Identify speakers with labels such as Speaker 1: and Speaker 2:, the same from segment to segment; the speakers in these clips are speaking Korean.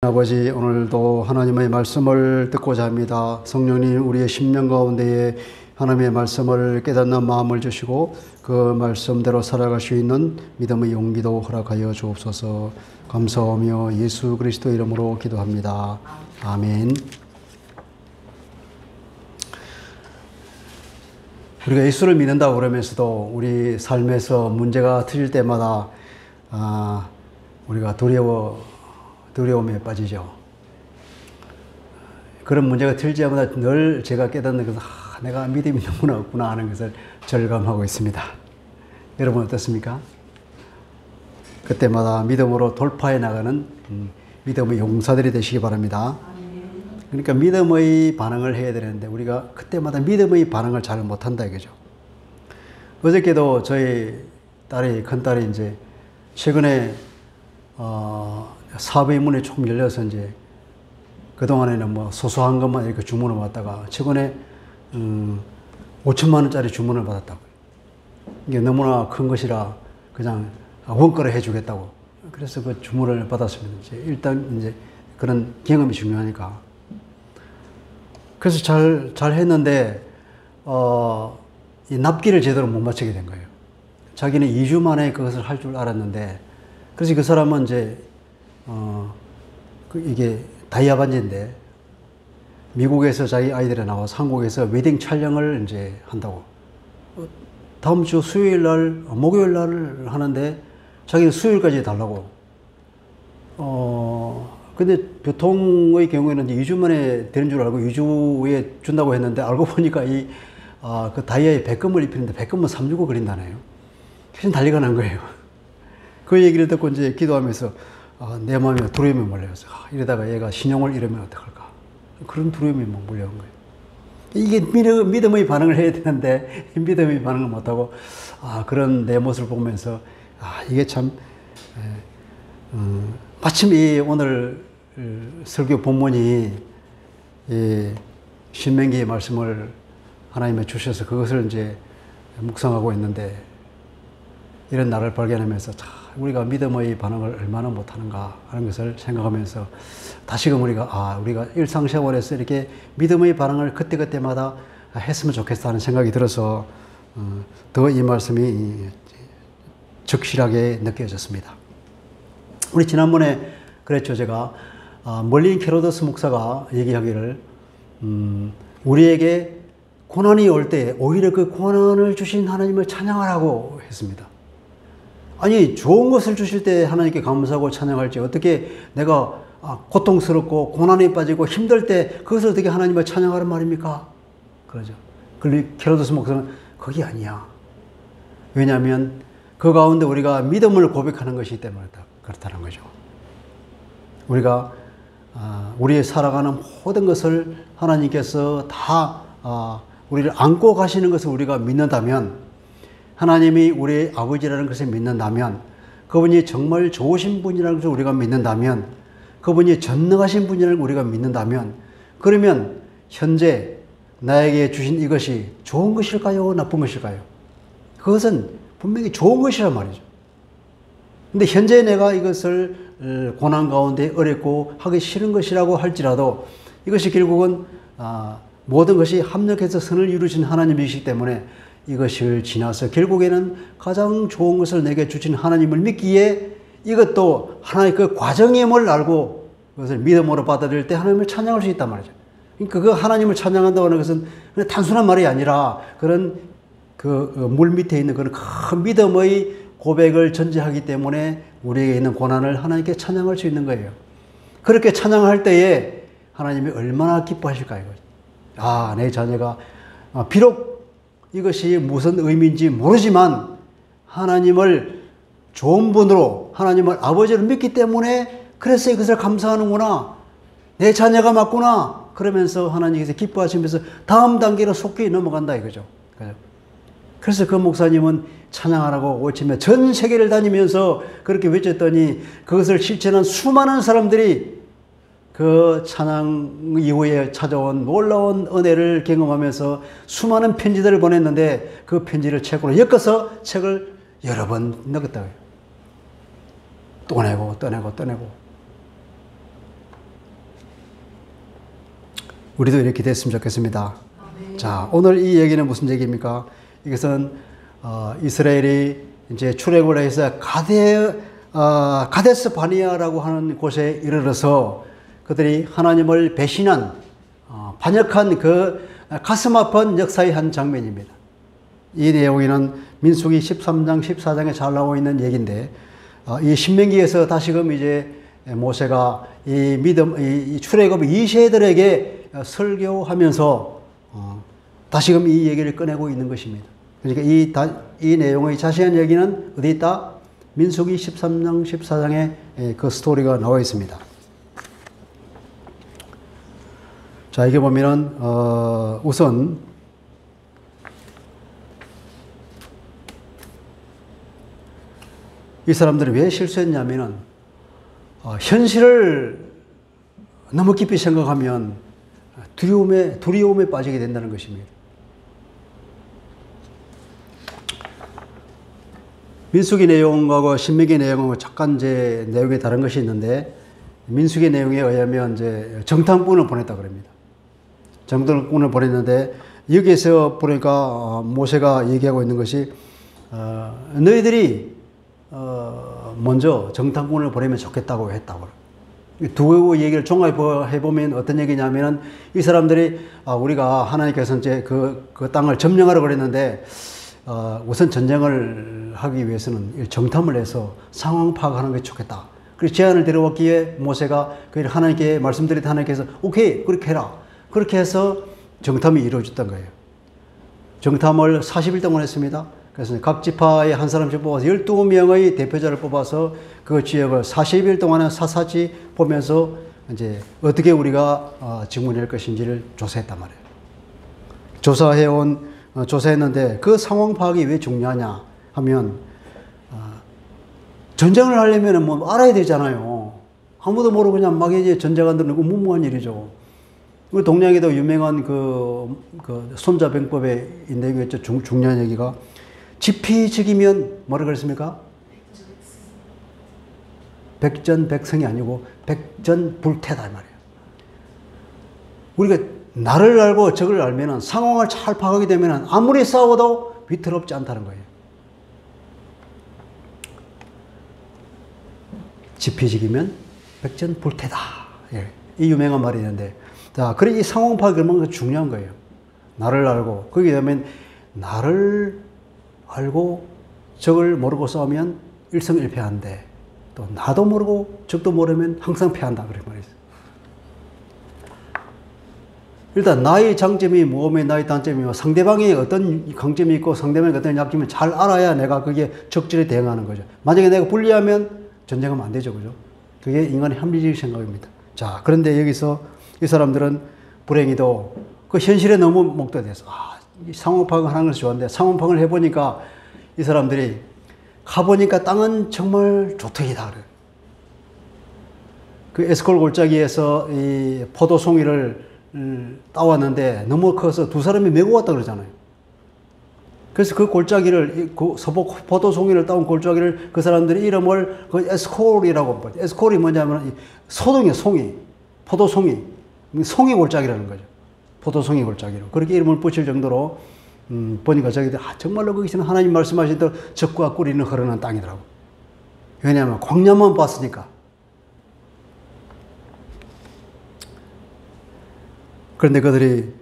Speaker 1: 아버지, 오늘도 하나님의 말씀을 듣고자 합니다. 성령님, 우리의 심령 가운데에 하나님의 말씀을 깨닫는 마음을 주시고 그 말씀대로 살아갈 수 있는 믿음의 용기도 허락하여 주옵소서. 감사하며 예수 그리스도 이름으로 기도합니다. 아멘. 우리가 예수를 믿는다고 그러면서도 우리 삶에서 문제가 터질 때마다 우리가 두려움에 빠지죠. 그런 문제가 터질 때마다 늘 제가 깨닫는 것은 내가 믿음이 너무나 없구나 하는 것을 절감하고 있습니다. 여러분 어떻습니까? 그때마다 믿음으로 돌파해 나가는 믿음의 용사들이 되시기 바랍니다. 그러니까 믿음의 반응을 해야 되는데 우리가 그때마다 믿음의 반응을 잘 못한다 이거죠. 어저께도 저희 큰딸이 이제 최근에 사업의 문이 조금 열려서 이제 그동안에는 뭐 소소한 것만 이렇게 주문을 받다가 최근에 5천만 원짜리 주문을 받았다고요. 이게 너무나 큰 것이라 그냥 원가를 해주겠다고. 그래서 그 주문을 받았습니다. 일단 이제 그런 경험이 중요하니까. 그래서 잘 했는데, 이 납기를 제대로 못 맞추게 된 거예요. 자기는 2주 만에 그것을 할 줄 알았는데, 그래서 그 사람은 이제, 이게 다이아 반지인데, 미국에서 자기 아이들이 나와서 한국에서 웨딩 촬영을 이제 한다고. 다음 주 수요일 날, 목요일 날 하는데, 자기는 수요일까지 달라고. 근데 교통의 경우에는 이제 2주 만에 되는 줄 알고 2주 후에 준다고 했는데 알고 보니까 그 다이아에 백금을 입히는데 백금은 3주고 그린다네요. 훨씬 난리가 난 거예요. 그 얘기를 듣고 이제 기도하면서 내 마음에 두려움이 몰려서 이러다가 얘가 신용을 잃으면 어떡할까. 그런 두려움이 막 몰려온 거예요. 이게 믿음의 반응을 해야 되는데 믿음의 반응을 못하고 그런 내 모습을 보면서 이게 참 마침 오늘 설교 본문이 신명기의 말씀을 하나님이 주셔서 그것을 이제 묵상하고 있는데 이런 나를 발견하면서 우리가 믿음의 반응을 얼마나 못하는가 하는 것을 생각하면서 다시금 우리가 일상생활에서 이렇게 믿음의 반응을 그때그때마다 했으면 좋겠다 하는 생각이 들어서 더 이 말씀이 적실하게 느껴졌습니다. 우리 지난번에 그랬죠. 제가 멀린 캐로더스 목사가 얘기하기를 우리에게 고난이 올 때 오히려 그 고난을 주신 하나님을 찬양하라고 했습니다. 아니 좋은 것을 주실 때 하나님께 감사하고 찬양할지 어떻게 내가 고통스럽고 고난에 빠지고 힘들 때 그것을 어떻게 하나님을 찬양하란 말입니까? 그러죠. 캐로더스 목사는 그게 아니야. 왜냐하면 그 가운데 우리가 믿음을 고백하는 것이기 때문에 그렇다는 거죠. 우리가 우리의 살아가는 모든 것을 하나님께서 다 우리를 안고 가시는 것을 우리가 믿는다면, 하나님이 우리의 아버지라는 것을 믿는다면, 그분이 정말 좋으신 분이라는 것을 우리가 믿는다면, 그분이 전능하신 분이라는 걸 우리가 믿는다면, 그러면 현재 나에게 주신 이것이 좋은 것일까요? 나쁜 것일까요? 그것은 분명히 좋은 것이란 말이죠. 근데 현재 내가 이것을 고난 가운데 어렵고 하기 싫은 것이라고 할지라도 이것이 결국은 모든 것이 합력해서 선을 이루신 하나님이시기 때문에 이것을 지나서 결국에는 가장 좋은 것을 내게 주신 하나님을 믿기에 이것도 하나님의 그 과정임을 알고 그것을 믿음으로 받아들일 때 하나님을 찬양할 수 있단 말이죠. 그러니까 그 하나님을 찬양한다고 하는 것은 그냥 단순한 말이 아니라 그런 물 밑에 있는 그런 큰 믿음의 고백을 전제하기 때문에 우리에게 있는 고난을 하나님께 찬양할 수 있는 거예요. 그렇게 찬양할 때에 하나님이 얼마나 기뻐하실까요? 내 자녀가 비록 이것이 무슨 의미인지 모르지만 하나님을 좋은 분으로 하나님을 아버지로 믿기 때문에 그래서 이것을 감사하는구나. 내 자녀가 맞구나. 그러면서 하나님께서 기뻐하시면서 다음 단계로 속히 넘어간다 이거죠. 그래서 그 목사님은 찬양하라고 외치며 전 세계를 다니면서 그렇게 외쳤더니 그것을 실천한 수많은 사람들이 그 찬양 이후에 찾아온 놀라운 은혜를 경험하면서 수많은 편지들을 보냈는데 그 편지를 책으로 엮어서 책을 여러 번 넣었다고요. 또 내고. 우리도 이렇게 됐으면 좋겠습니다. 자, 오늘 이 얘기는 무슨 얘기입니까? 이것은 이스라엘이 이제 출애굽을 해서 가데스 바니아라고 하는 곳에 이르러서 그들이 하나님을 배신한 반역한 그 가슴 아픈 역사의 한 장면입니다. 이 내용에는 민수기 13장, 14장에 잘 나오고 있는 얘기인데, 이 신명기에서 다시금 이제 모세가 이 출애굽 2세들에게 설교하면서 다시금 이 얘기를 꺼내고 있는 것입니다. 그러니까 이 내용의 자세한 얘기는 어디 있다? 민수기 13장, 14장에 그 스토리가 나와 있습니다. 자, 이게 보면은 우선 이 사람들이 왜 실수했냐면은 현실을 너무 깊이 생각하면 두려움에 빠지게 된다는 것입니다. 민수기 내용하고 신명기 내용하고 잠깐 이제 내용이 다른 것이 있는데, 민수기 내용에 의하면 이제 정탐꾼을 보냈다 그럽니다. 정탐꾼을 보냈는데, 여기에서 보니까 모세가 얘기하고 있는 것이 너희들이 먼저 정탐꾼을 보내면 좋겠다고 했다고. 두 얘기를 종합해 보면 어떤 얘기냐면은, 이 사람들이 우리가 하나님께서 이제 그 땅을 점령하러 그랬는데, 우선 전쟁을 하기 위해서는 정탐을 해서 상황 파악하는 게 좋겠다. 그래서 제안을 드려왔기에 모세가 하나님께 말씀드렸다. 하나님께서 오케이, 그렇게 해라. 그렇게 해서 정탐이 이루어졌던 거예요. 정탐을 40일 동안 했습니다. 그래서 각 지파의 한 사람씩 뽑아서 12명의 대표자를 뽑아서 그 지역을 40일 동안은 샅샅이 보면서 이제 어떻게 우리가 직문할 것인지를 조사했단 말이에요. 조사했는데 그 상황 파악이 왜 중요하냐 하면, 전쟁을 하려면 뭐 알아야 되잖아요. 아무도 모르고 그냥 막 이제 전쟁한다는 거 무모한 일이죠. 우리 동양에도 유명한 그 손자병법에 있는 게 중요한 얘기가, 지피지기면 뭐라 그랬습니까? 백전백승이 아니고 백전불태다 말이에요. 우리가 나를 알고 적을 알면은 상황을 잘 파악하게 되면은 아무리 싸워도 위태롭지 않다는 거예요. 지피지기면 백전불태다. 예, 이 유명한 말이 있는데, 자, 그래 이 상황 파악이 얼마나 중요한 거예요. 나를 알고, 거기에 되면 나를 알고 적을 모르고 싸우면 일성일패한데, 또 나도 모르고 적도 모르면 항상 패한다 그런 말이 있어요. 일단 나의 장점이 무엇이며 나의 단점이며 상대방이 어떤 강점이 있고 상대방이 어떤 약점이 잘 알아야 내가 그게 적절히 대응하는 거죠. 만약에 내가 불리하면 전쟁하면 안 되죠, 그죠? 그게 인간의 합리적인 생각입니다. 자, 그런데 여기서 이 사람들은 불행히도 그 현실에 너무 목도돼서 이 상황 파악을 하는 것이 좋은데, 상황 파악을 해보니까 이 사람들이 가보니까 땅은 정말 좋더이다 그래요. 그 에스콜 골짜기에서 이 포도송이를 따왔는데 너무 커서 두 사람이 메고 왔다 그러잖아요. 그래서 그 골짜기를, 그 포도송이를 따온 골짜기를 그 사람들이 이름을 그 에스콜이라고 봐요. 에스콜이 뭐냐면 소동이에요, 송이. 포도송이. 송이 골짜기라는 거죠. 포도송이 골짜기로. 그렇게 이름을 붙일 정도로, 보니까 저기들, 정말로 거기서는 하나님 말씀하신 대로 적과 꿀이는 흐르는 땅이더라고. 왜냐하면 광야만 봤으니까. 그런데 그들이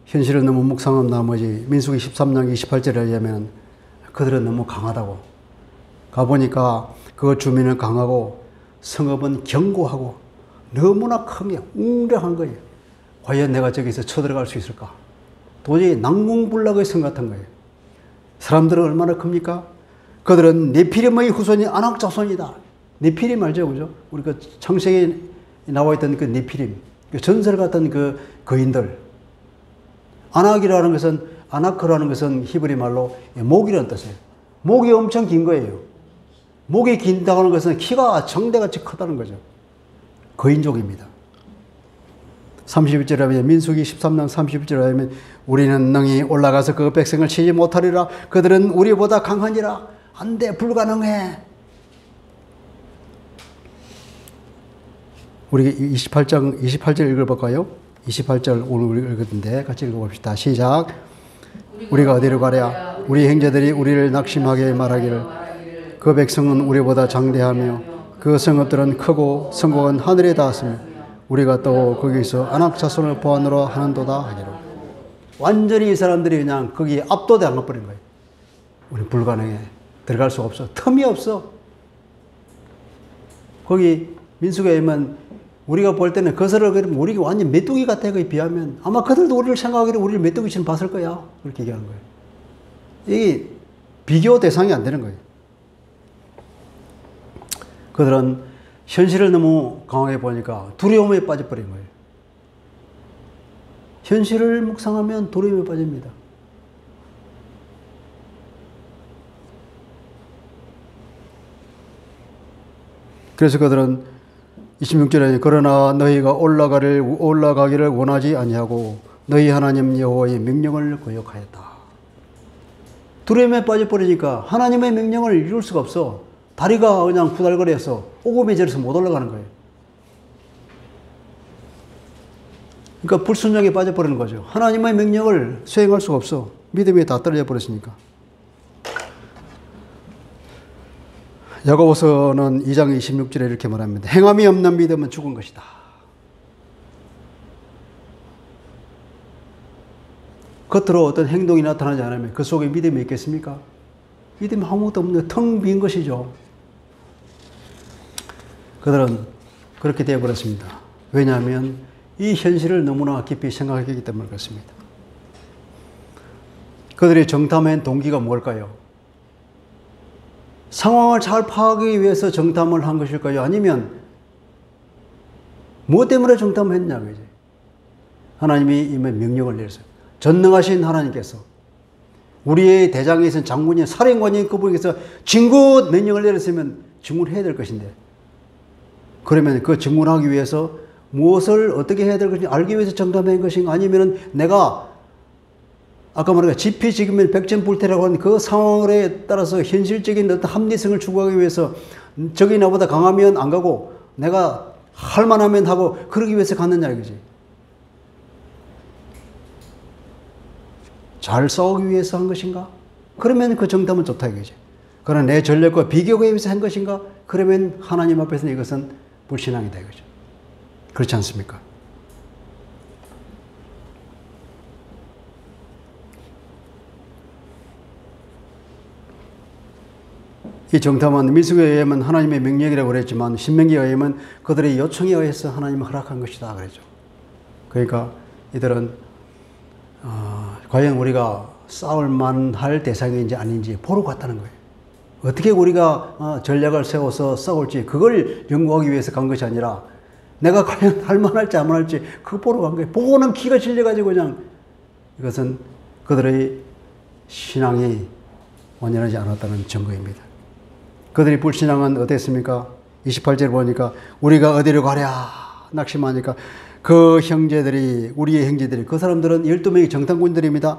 Speaker 1: 현실을 너무 묵상한 나머지 민수기 13장 28절에 의하면 그들은 너무 강하다고. 가보니까 그 주민은 강하고 성읍은 견고하고 너무나 크며 웅장한 거예요. 과연 내가 저기서 쳐들어갈 수 있을까? 도저히 난공불락의 성 같은 거예요. 사람들은 얼마나 큽니까? 그들은 네피림의 후손이 아낙 자손이다. 네피림 알죠, 그죠? 우리 그 창세기에 나와 있던 그 네피림, 그 전설 같은 그 거인들. 아나크라는 것은 히브리 말로 목이라는 뜻이에요. 목이 엄청 긴 거예요. 목이 긴다고 하는 것은 키가 정대같이 크다는 거죠. 거인족입니다. 31절에 하면, 민수기 13장 31절에 하면, 우리는 능히 올라가서 그 백성을 치지 못하리라. 그들은 우리보다 강하니라. 안 돼, 불가능해. 우리 28절 읽어볼까요? 28절 오늘 읽었는데 같이 읽어봅시다. 시작. 우리가 어디로 가랴? 우리 형제들이 우리를 낙심하게 말하기를 그 백성은 우리보다 장대하며 그 성읍들은 크고 성공은 하늘에 닿았으며 우리가 또 거기서 안악 자손을 보안으로 하는도다 하기로. 완전히 이 사람들이 그냥 거기 압도당해 버린 거예요. 우리 불가능해. 들어갈 수가 없어. 틈이 없어. 거기 민수기에 보면 우리가 볼 때는 거슬러 그러면 우리가 완전 메뚜기 같아. 거기 비하면 아마 그들도 우리를 생각하기를 우리를 메뚜기처럼 봤을 거야. 그렇게 얘기하는 거예요. 이게 비교 대상이 안 되는 거예요. 그들은 현실을 너무 강하게 보니까 두려움에 빠져버린 거예요. 현실을 묵상하면 두려움에 빠집니다. 그래서 그들은 26절에 그러나 너희가 올라가기를 원하지 아니하고 너희 하나님 여호와의 명령을 거역하였다. 두려움에 빠져버리니까 하나님의 명령을 이룰 수가 없어. 다리가 그냥 후달거려서 오금이 저려서 못 올라가는 거예요. 그러니까 불순종에 빠져버리는 거죠. 하나님의 명령을 수행할 수가 없어. 믿음이 다 떨어져 버렸으니까. 야고보서는 2장 26절에 이렇게 말합니다. 행함이 없는 믿음은 죽은 것이다. 겉으로 어떤 행동이 나타나지 않으면 그 속에 믿음이 있겠습니까? 믿음이 아무것도 없는 텅 빈 것이죠. 그들은 그렇게 되어버렸습니다. 왜냐하면 이 현실을 너무나 깊이 생각했기 때문에 그렇습니다. 그들이 정탐한 동기가 뭘까요? 상황을 잘 파악하기 위해서 정탐을 한 것일까요? 아니면 무엇 때문에 정탐을 했냐고요. 하나님이 이미 명령을 내렸어요. 전능하신 하나님께서 우리의 대장이신 장군이 사령관인 그분께서 진군 명령을 내렸으면 진군해야 될 것인데 그러면 그 진군하기 위해서 무엇을 어떻게 해야 될 것인지 알기 위해서 정탐한 것인가 아니면 내가 아까 말한 지피지기면 백전불태라고 하는 그 상황에 따라서 현실적인 어떤 합리성을 추구하기 위해서 적이 나보다 강하면 안 가고 내가 할 만하면 하고 그러기 위해서 갔느냐 이거지. 잘 싸우기 위해서 한 것인가? 그러면 그 정답은 좋다 이거지. 그러나 내 전력과 비교하기 위해서 한 것인가? 그러면 하나님 앞에서는 이것은 불신앙이다 이거죠. 그렇지 않습니까? 이 정탐은 민수기에 의하면 하나님의 명령이라고 그랬지만 신명기에 의하면 그들의 요청에 의해서 하나님이 허락한 것이다 그랬죠. 그러니까 이들은 과연 우리가 싸울 만할 대상인지 아닌지 보러 갔다는 거예요. 어떻게 우리가 전략을 세워서 싸울지 그걸 연구하기 위해서 간 것이 아니라 내가 과연 할 만할지 안 만할지 그거 보러 간 거예요. 보고는 기가 질려가지고 그냥 이것은 그들의 신앙이 완전하지 않았다는 증거입니다. 그들의 불신앙은 어땠습니까? 28절 보니까 우리가 어디로 가랴 낙심하니까 그 형제들이 우리의 형제들이 그 사람들은 12명의 정탐꾼들입니다.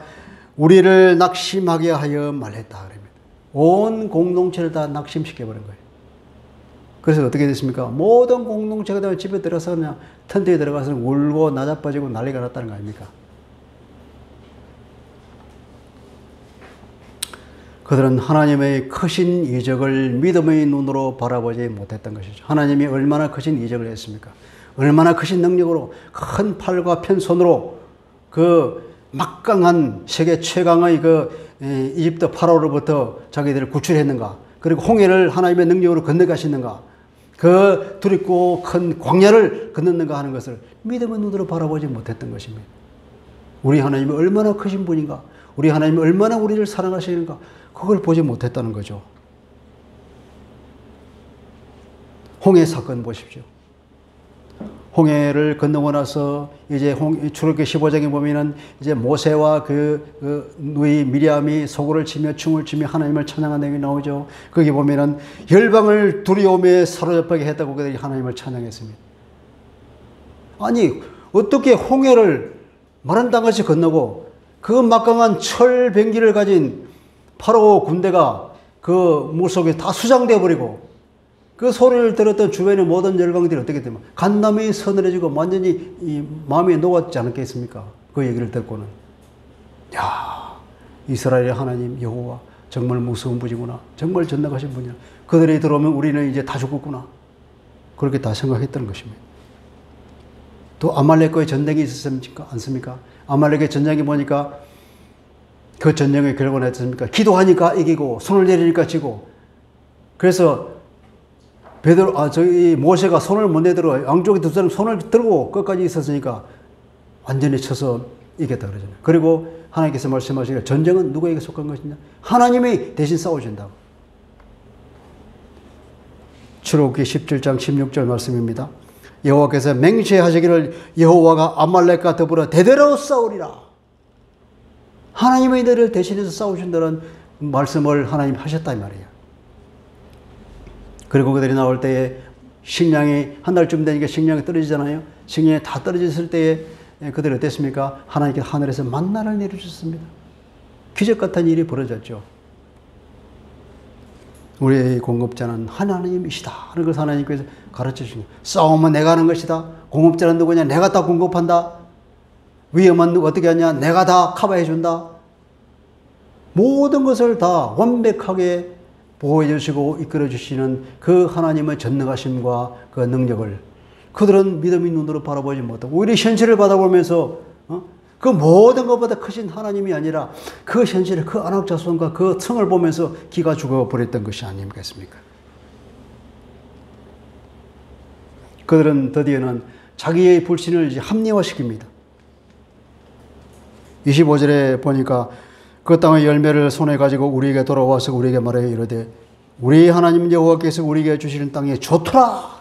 Speaker 1: 우리를 낙심하게 하여 말했다 그럽니다. 온 공동체를 다 낙심시켜버린 거예요. 그래서 어떻게 됐습니까? 모든 공동체가 다 집에 들어가서 그냥 텐트에 들어가서 울고 나자빠지고 난리가 났다는 거 아닙니까? 그들은 하나님의 크신 이적을 믿음의 눈으로 바라보지 못했던 것이죠. 하나님이 얼마나 크신 이적을 했습니까? 얼마나 크신 능력으로 큰 팔과 편 손으로 그 막강한 세계 최강의 그 이집트 파라오로부터 자기들을 구출했는가? 그리고 홍해를 하나님의 능력으로 건너가시는가? 그 두렵고 큰 광야를 건넜는가 하는 것을 믿음의 눈으로 바라보지 못했던 것입니다. 우리 하나님이 얼마나 크신 분인가? 우리 하나님이 얼마나 우리를 사랑하시는가? 그걸 보지 못했다는 거죠. 홍해 사건 보십시오. 홍해를 건너고 나서 이제 출애굽기 15장에 보면은 이제 모세와 그 누이 미리암이 소고를 치며 춤을 추며 하나님을 찬양하는 내용이 나오죠. 거기 보면은 열방을 두려움에 사로잡게 했다고 그들이 하나님을 찬양했습니다. 아니 어떻게 홍해를 마른 땅같이 건너고 그 막강한 철병기를 가진 파라오 군대가 그 물속에 다 수장되어 버리고 그 소리를 들었던 주변의 모든 열강들이 어떻게 되면 간담이 서늘해지고 완전히 이 마음이 녹았지 않겠습니까? 그 얘기를 듣고는. 야, 이스라엘의 하나님 여호와 정말 무서운 분이구나. 정말 전능하신 분이야. 그들이 들어오면 우리는 이제 다 죽었구나. 그렇게 다 생각했던 것입니다. 또 아말렉과의 전쟁이 있었습니까? 않습니까? 아말렉의 전쟁이 보니까 그 전쟁의 결과는 어떻습니까? 기도하니까 이기고 손을 내리니까 지고. 그래서 모세가 손을 못 내들어 양쪽에 두 사람 손을 들고 끝까지 있었으니까 완전히 쳐서 이겼다 그러잖아요. 그리고 하나님께서 말씀하시기를 전쟁은 누구에게 속한 것이냐? 하나님이 대신 싸우신다고. 출애굽기 17장 16절 말씀입니다. 여호와께서 맹세하시기를 여호와가 아말렉과 더불어 대대로 싸우리라. 하나님의 너를 대신해서 싸우신다는 말씀을 하나님 하셨다 이 말이에요. 그리고 그들이 나올 때에 식량이 한 달쯤 되니까 식량이 떨어지잖아요. 식량이 다 떨어졌을 때에 그들이 어땠습니까? 하나님께 하늘에서 만나를 내려주셨습니다. 기적 같은 일이 벌어졌죠. 우리의 공급자는 하나님이시다 하는 것을 하나님께서 가르쳐 주신 거예요. 싸움은 내가 하는 것이다. 공급자는 누구냐? 내가 다 공급한다. 위험은 어떻게 하냐? 내가 다 커버해 준다. 모든 것을 다 완벽하게 보호해 주시고 이끌어 주시는 그 하나님의 전능하심과 그 능력을 그들은 믿음의 눈으로 바라보지 못하고 오히려 현실을 바라보면서 그 모든 것보다 크신 하나님이 아니라 그 현실의 그 안악자손과 그 성을 보면서 기가 죽어버렸던 것이 아니겠습니까? 그들은 드디어는 자기의 불신을 이제 합리화시킵니다. 25절에 보니까 그 땅의 열매를 손에 가지고 우리에게 돌아와서 우리에게 말하여 이르되 우리 하나님 여호와께서 우리에게 주시는 땅이 좋더라.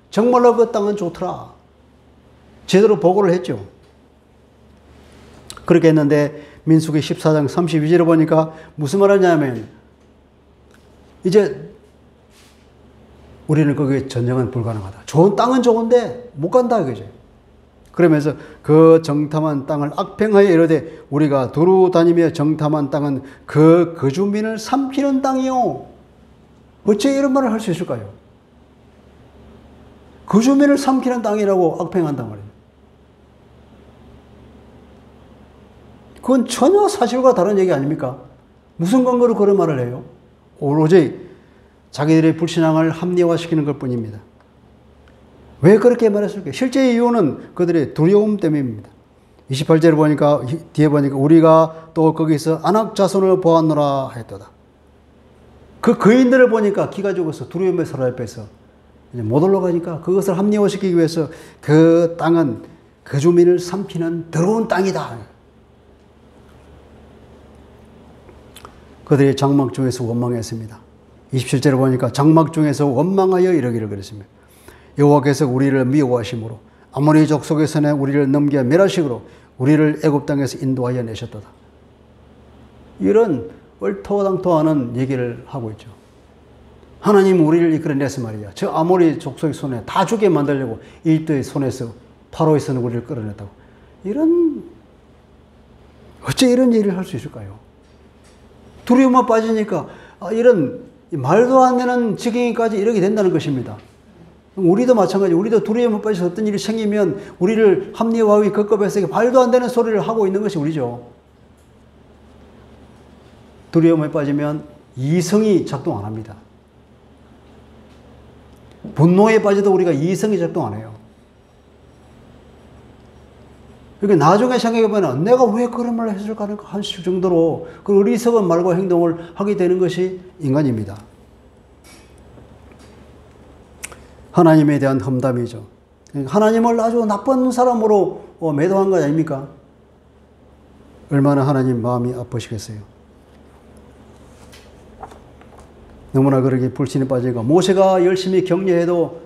Speaker 1: 정말로 그 땅은 좋더라. 제대로 보고를 했죠. 그렇게 했는데 민수기 14장 32절에 보니까 무슨 말 하냐면 이제 우리는 거기에 전쟁은 불가능하다. 좋은 땅은 좋은데 못 간다 이거죠. 그러면서 그 정탐한 땅을 악평하여 이르되 우리가 두루 다니며 정탐한 땅은 그 거주민을 삼키는 땅이요. 어째 이런 말을 할 수 있을까요? 거주민을 삼키는 땅이라고 악평한단 말이에요. 그건 전혀 사실과 다른 얘기 아닙니까? 무슨 근거로 그런 말을 해요? 오로지 자기들의 불신앙을 합리화시키는 것 뿐입니다. 왜 그렇게 말했을까요? 실제 이유는 그들의 두려움 때문입니다. 28절에 보니까, 뒤에 보니까 우리가 또 거기서 안악 자손을 보았노라 했도다. 그 거인들을 보니까 기가 죽어서 두려움에 사로잡혀서 이제 못 올라가니까 그것을 합리화시키기 위해서 그 땅은 그 주민을 삼키는 더러운 땅이다. 그들이 장막 중에서 원망했습니다. 27절에 보니까 장막 중에서 원망하여 이러기를 그랬습니다. 여호와께서 우리를 미워하심으로 아모리 족속의 손에 우리를 넘겨 멸하시기로 우리를 애굽 땅에서 인도하여 내셨도다. 이런 얼토당토하는 얘기를 하고 있죠. 하나님 우리를 이끌어내서 말이야. 저 아모리 족속의 손에 다 죽게 만들려고 이집트의 손에서 파로의 손에 우리를 끌어냈다고. 어째 이런 일을 할 수 있을까요? 두려움에 빠지니까 이런 말도 안 되는 지경까지 이르게 된다는 것입니다. 우리도 마찬가지. 우리도 두려움에 빠져서 어떤 일이 생기면 우리를 합리화의 급급해서 말도 안 되는 소리를 하고 있는 것이 우리죠. 두려움에 빠지면 이성이 작동 안 합니다. 분노에 빠져도 우리가 이성이 작동 안 해요. 그러니까 나중에 생각해보면 내가 왜 그런 말을 했을까 할 정도로 그 어리석은 말과 행동을 하게 되는 것이 인간입니다. 하나님에 대한 험담이죠. 하나님을 아주 나쁜 사람으로 매도한 거 아닙니까? 얼마나 하나님 마음이 아프시겠어요. 너무나 그렇게 불신에 빠지니까 모세가 열심히 격려해도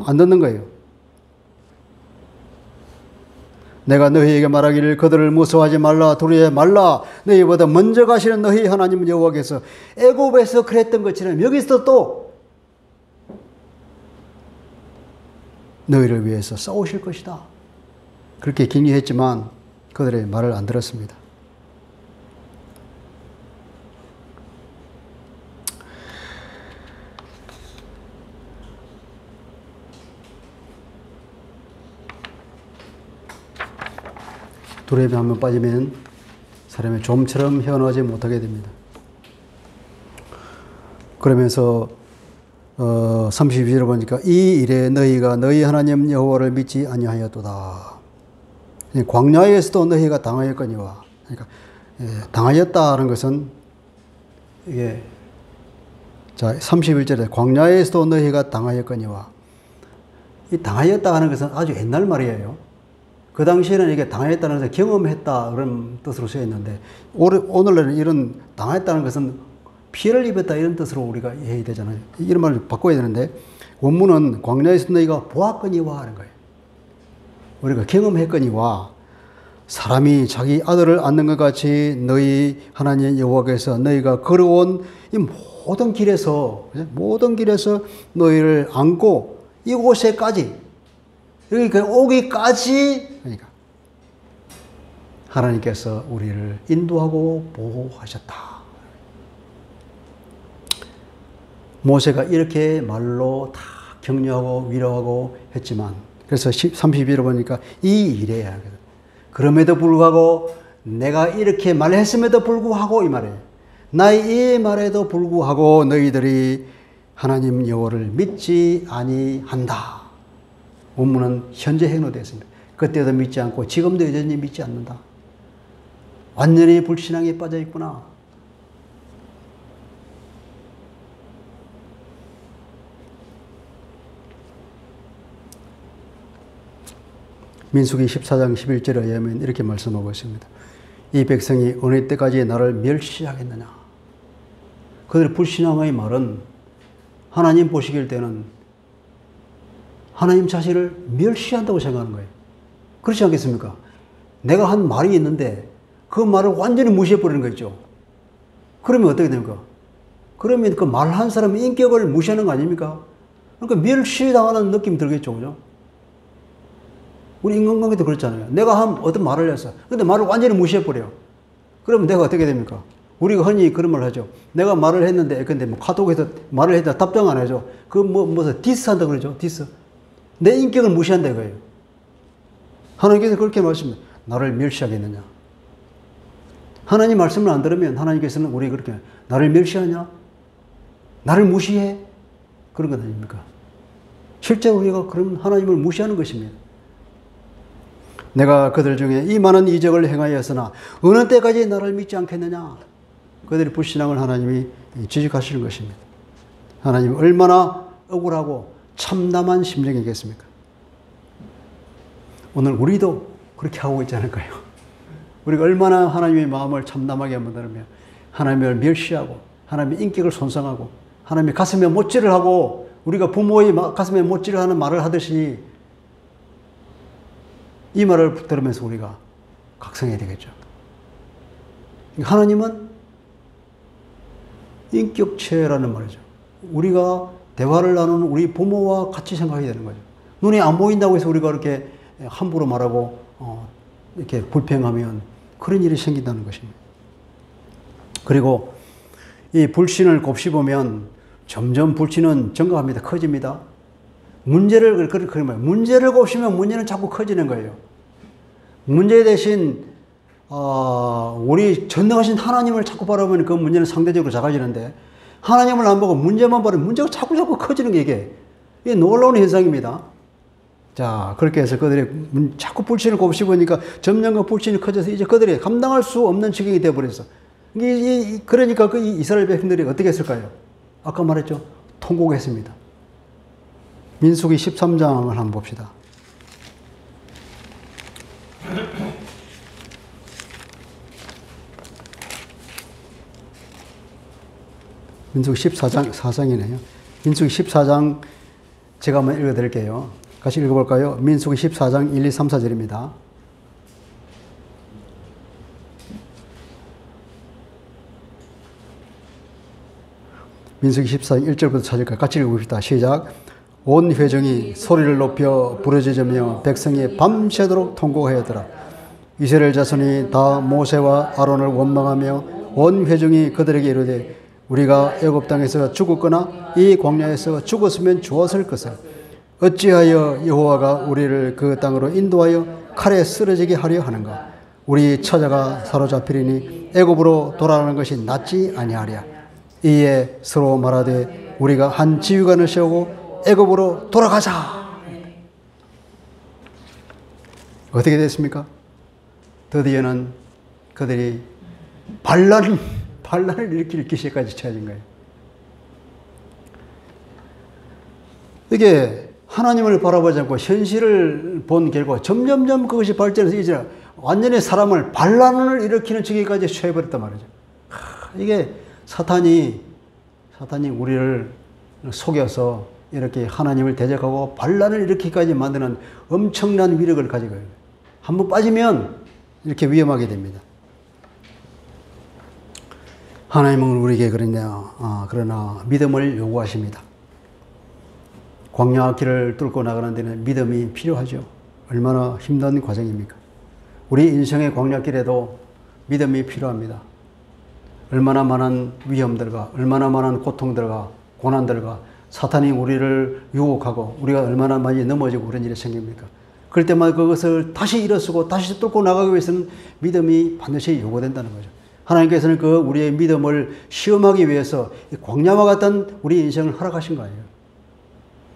Speaker 1: 안 듣는 거예요. 내가 너희에게 말하기를 그들을 무서워하지 말라 두려워하지 말라 너희보다 먼저 가시는 너희 하나님 여호와께서 애굽에서 그랬던 것처럼 여기서 또 너희를 위해서 싸우실 것이다. 그렇게 격려했지만 그들의 말을 안 들었습니다. 두려움에 한번 빠지면 사람이 좀처럼 헤어나오지 못하게 됩니다. 그러면서 32절을 보니까 이 일에 너희가 너희 하나님 여호와를 믿지 아니하였도다. 광야에서도 너희가 당하였거니와. 그러니까 당하였다는 것은 이게 자 31절에 광야에서도 너희가 당하였거니와. 이 당하였다 하는 것은 아주 옛날 말이에요. 그 당시에는 이게 당하였다는 것은 경험했다 그런 뜻으로 쓰여 있는데 오늘날은 이런 당하였다는 것은 피해를 입었다 이런 뜻으로 우리가 해야 되잖아요. 이런 말을 바꿔야 되는데 원문은 광야에서 너희가 보았거니와 하는 거예요. 우리가 경험했거니와 사람이 자기 아들을 안는 것 같이 너희 하나님 여호와께서 너희가 걸어온 이 모든 길에서 너희를 안고 이곳에까지 여기 오기까지 그러니까 하나님께서 우리를 인도하고 보호하셨다. 모세가 이렇게 말로 다 격려하고 위로하고 했지만 그래서 32절을 보니까 이 일에 그럼에도 불구하고 내가 이렇게 말했음에도 불구하고 이 말이에요. 나의 이 말에도 불구하고 너희들이 하나님 여호와를 믿지 아니한다. 원문은 현재 행로 되었습니다. 그때도 믿지 않고 지금도 여전히 믿지 않는다. 완전히 불신앙에 빠져 있구나. 민수기 14장 11절에 의하면 이렇게 말씀하고 있습니다. 이 백성이 어느 때까지 나를 멸시하겠느냐. 그들의 불신앙의 말은 하나님 보시길 때는 하나님 자신을 멸시한다고 생각하는 거예요. 그렇지 않겠습니까? 내가 한 말이 있는데 그 말을 완전히 무시해버리는 거 있죠. 그러면 어떻게 됩니까? 그러면 그 말한 사람의 인격을 무시하는 거 아닙니까? 그러니까 멸시당하는 느낌이 들겠죠. 그죠? 우리 인간관계도 그렇잖아요. 내가 한 어떤 말을 했어. 근데 말을 완전히 무시해버려요. 그러면 내가 어떻게 됩니까? 우리가 흔히 그런 말을 하죠. 내가 말을 했는데, 근데 뭐 카톡에서 말을 했다 답장 안 해줘. 무슨 디스한다 그러죠. 디스. 내 인격을 무시한다 이거예요. 하나님께서 그렇게 말씀해. 나를 멸시하겠느냐. 하나님 말씀을 안 들으면 하나님께서는 우리 그렇게 나를 멸시하냐? 나를 무시해? 그런 건 아닙니까? 실제로 우리가 그러면 하나님을 무시하는 것입니다. 내가 그들 중에 이 많은 이적을 행하였으나 어느 때까지 나를 믿지 않겠느냐. 그들의 불신앙을 하나님이 지적하시는 것입니다. 하나님 얼마나 억울하고 참담한 심정이겠습니까? 오늘 우리도 그렇게 하고 있지 않을까요? 우리가 얼마나 하나님의 마음을 참담하게 만들면 하나님을 멸시하고 하나님의 인격을 손상하고 하나님의 가슴에 못질을 하고 우리가 부모의 가슴에 못질을 하는 말을 하듯이 이 말을 들으면서 우리가 각성해야 되겠죠. 하나님은 인격체라는 말이죠. 우리가 대화를 나누는 우리 부모와 같이 생각해야 되는 거죠. 눈에 안 보인다고 해서 우리가 이렇게 함부로 말하고 이렇게 불평하면 그런 일이 생긴다는 것입니다. 그리고 이 불신을 곱씹으면 점점 불신은 증가합니다. 커집니다. 문제를 곱씹으면 문제는 자꾸 커지는 거예요. 문제 대신 우리 전능하신 하나님을 자꾸 바라보면 그 문제는 상대적으로 작아지는데 하나님을 안 보고 문제만 바라보면 문제가 자꾸 커지는 게 이게 놀라운 현상입니다. 자, 그렇게 해서 그들이 자꾸 불신을 곱씹으니까 점점 그 불신이 커져서 이제 그들이 감당할 수 없는 지경이 되어버렸어. 그러니까 그 이스라엘 백성들이 어떻게 했을까요? 아까 말했죠. 통곡했습니다. 민수기 13장을 한번 봅시다. 민수기 14장이네요. 민수기 14장 제가 한번 읽어드릴게요. 같이 읽어볼까요? 민수기 14장 1, 2, 3, 4절입니다. 민수기 14장 1절부터 4절까지 같이 읽어봅시다. 시작. 온 회중이 소리를 높여 부르짖으며 백성이 밤새도록 통곡하였더라. 이스라엘 자손이 다 모세와 아론을 원망하며 온 회중이 그들에게 이르되 우리가 애굽 땅에서 죽었거나 이 광야에서 죽었으면 좋았을 것을 어찌하여 여호와가 우리를 그 땅으로 인도하여 칼에 쓰러지게 하려 하는가. 우리 처자가 사로잡히리니 애굽으로 돌아가는 것이 낫지 아니하랴. 이에 서로 말하되 우리가 한 지휘관을 세우고 애굽으로 돌아가자. 어떻게 됐습니까? 드디어는 그들이 반란을 일으킬 기세까지 처해진 거예요. 이게 하나님을 바라보지 않고 현실을 본 결과 점점점 그것이 발전해서 이제 완전히 사람을 반란을 일으키는 지경까지 처해버렸단 말이죠. 이게 사탄이 우리를 속여서 이렇게 하나님을 대적하고 반란을 일으키기까지 만드는 엄청난 위력을 가지고 있어요. 한번 빠지면 이렇게 위험하게 됩니다. 하나님은 우리에게 그러나 믿음을 요구하십니다. 광야 길을 뚫고 나가는 데는 믿음이 필요하죠. 얼마나 힘든 과정입니까? 우리 인생의 광야길에도 믿음이 필요합니다. 얼마나 많은 위험들과 얼마나 많은 고통들과 고난들과 사탄이 우리를 유혹하고 우리가 얼마나 많이 넘어지고 그런 일이 생깁니까? 그럴 때마다 그것을 다시 일어서고 다시 뚫고 나가기 위해서는 믿음이 반드시 요구된다는 거죠. 하나님께서는 그 우리의 믿음을 시험하기 위해서 광야와 같은 우리 인생을 허락하신 거예요.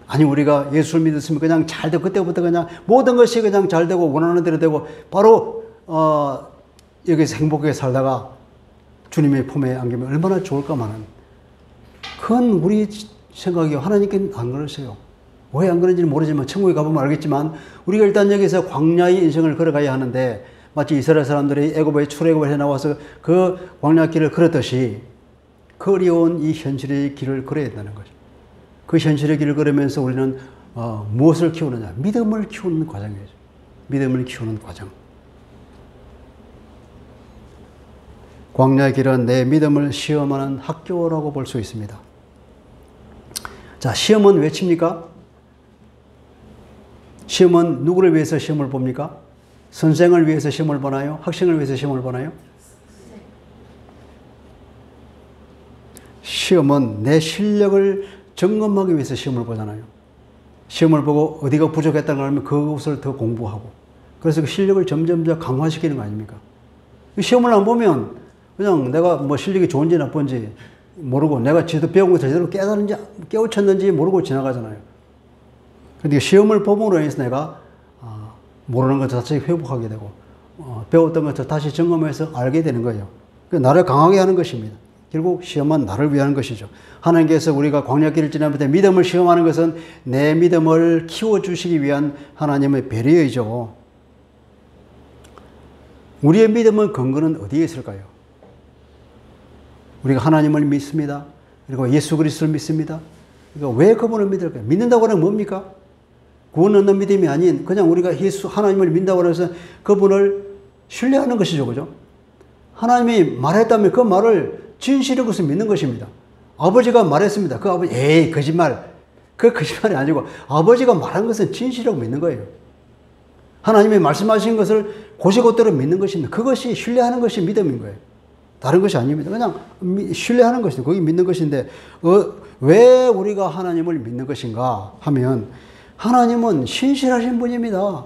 Speaker 1: 아니 우리가 예수를 믿었으면 그냥 잘 되고 그때부터 그냥 모든 것이 그냥 잘 되고 원하는 대로 되고 바로 여기서 행복하게 살다가 주님의 품에 안기면 얼마나 좋을까만은 그건 우리 생각이요. 하나님께는 안 그러세요. 왜 안 그런지는 모르지만 천국에 가보면 알겠지만 우리가 일단 여기서 광야의 인생을 걸어가야 하는데 마치 이스라엘 사람들이 애굽에 출애굽을 해 나와서 그 광야길을 걸었듯이 그 어려운 이 현실의 길을 걸어야 된다는 거죠. 그 현실의 길을 걸으면서 우리는 무엇을 키우느냐? 믿음을 키우는 과정이죠. 믿음을 키우는 과정. 광야의 길은 내 믿음을 시험하는 학교라고 볼 수 있습니다. 자, 시험은 왜 칩니까? 시험은 누구를 위해서 시험을 봅니까? 선생을 위해서 시험을 보나요? 학생을 위해서 시험을 보나요? 시험은 내 실력을 점검하기 위해서 시험을 보잖아요. 시험을 보고 어디가 부족했다는 걸 알면 그것을 더 공부하고 그래서 그 실력을 점점 더 강화시키는 거 아닙니까? 시험을 안 보면 그냥 내가 뭐 실력이 좋은지 나쁜지 모르고 내가 배운 거 제대로 깨달은지 깨우쳤는지 모르고 지나가잖아요. 그런데 시험을 보므로 인해서 내가 모르는 것 자체 회복하게 되고 배웠던 것을 다시 점검해서 알게 되는 거예요. 나를 강하게 하는 것입니다. 결국 시험은 나를 위한 것이죠. 하나님께서 우리가 광야길을 지나면서 믿음을 시험하는 것은 내 믿음을 키워주시기 위한 하나님의 배려이죠. 우리의 믿음의 근거는 어디에 있을까요? 우리가 하나님을 믿습니다. 그리고 예수 그리스도를 믿습니다. 그러니까 왜 그분을 믿을까요? 믿는다고 하는 뭡니까? 구원 얻는 믿음이 아닌 그냥 우리가 예수 하나님을 믿는다고 해서 그분을 신뢰하는 것이죠. 그죠? 하나님이 말했다면 그 말을 진실의 것을 믿는 것입니다. 아버지가 말했습니다. 그 아버지 거짓말. 그 거짓말이 아니고 아버지가 말한 것은 진실이라고 믿는 거예요. 하나님이 말씀하신 것을 곧이곧대로 믿는 것입니다. 그것이 신뢰하는 것이 믿음인 거예요. 다른 것이 아닙니다. 그냥 신뢰하는 것이죠. 거기 믿는 것인데 왜 우리가 하나님을 믿는 것인가 하면 하나님은 신실하신 분입니다.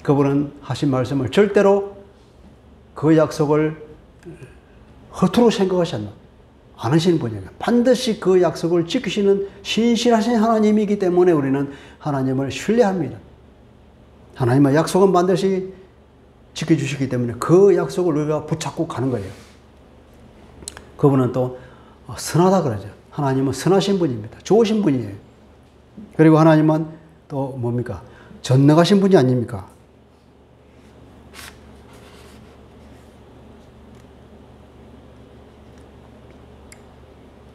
Speaker 1: 그분은 하신 말씀을 절대로 그 약속을 허투루 생각하지 않으시는 분이에요. 반드시 그 약속을 지키시는 신실하신 하나님이기 때문에 우리는 하나님을 신뢰합니다. 하나님의 약속은 반드시 지켜주시기 때문에 그 약속을 우리가 붙잡고 가는 거예요. 그분은 또 선하다 그러죠. 하나님은 선하신 분입니다. 좋으신 분이에요. 그리고 하나님은 또 뭡니까? 전능하신 분이 아닙니까?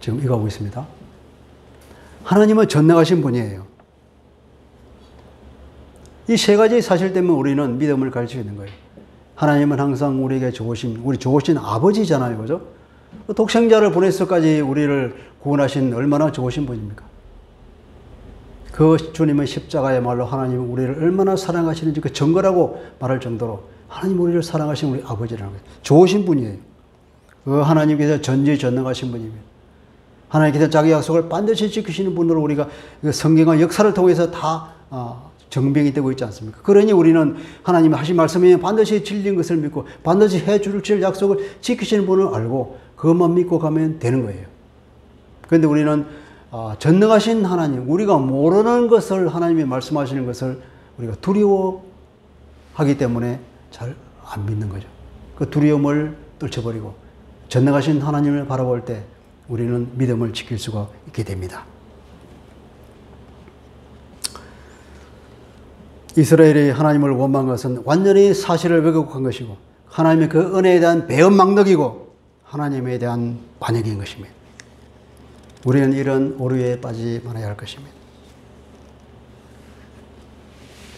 Speaker 1: 지금 이거 하고 있습니다. 하나님은 전능하신 분이에요. 이 세 가지 사실 때문에 우리는 믿음을 가르치고 있는 거예요. 하나님은 항상 우리에게 우리 좋으신 아버지잖아요. 그죠? 독생자를 보내서까지 우리를 구원하신 얼마나 좋으신 분입니까? 그 주님의 십자가야말로 하나님은 우리를 얼마나 사랑하시는지 그 증거라고 말할 정도로 하나님 우리를 사랑하신 우리 아버지라는 거예요. 좋으신 분이에요. 그 하나님께서 전지전능하신 분입니다. 하나님께서 자기 약속을 반드시 지키시는 분으로 우리가 성경과 역사를 통해서 다 정병이 되고 있지 않습니까? 그러니 우리는 하나님이 하신 말씀이 반드시 진리인 것을 믿고 반드시 해줄 약속을 지키시는 분을 알고 그것만 믿고 가면 되는 거예요. 그런데 우리는 전능하신 하나님, 우리가 모르는 것을 하나님이 말씀하시는 것을 우리가 두려워하기 때문에 잘 안 믿는 거죠. 그 두려움을 떨쳐버리고 전능하신 하나님을 바라볼 때 우리는 믿음을 지킬 수가 있게 됩니다. 이스라엘이 하나님을 원망한 것은 완전히 사실을 왜곡한 것이고 하나님의 그 은혜에 대한 배은망덕이고 하나님에 대한 반역인 것입니다. 우리는 이런 오류에 빠지지 말아야 할 것입니다.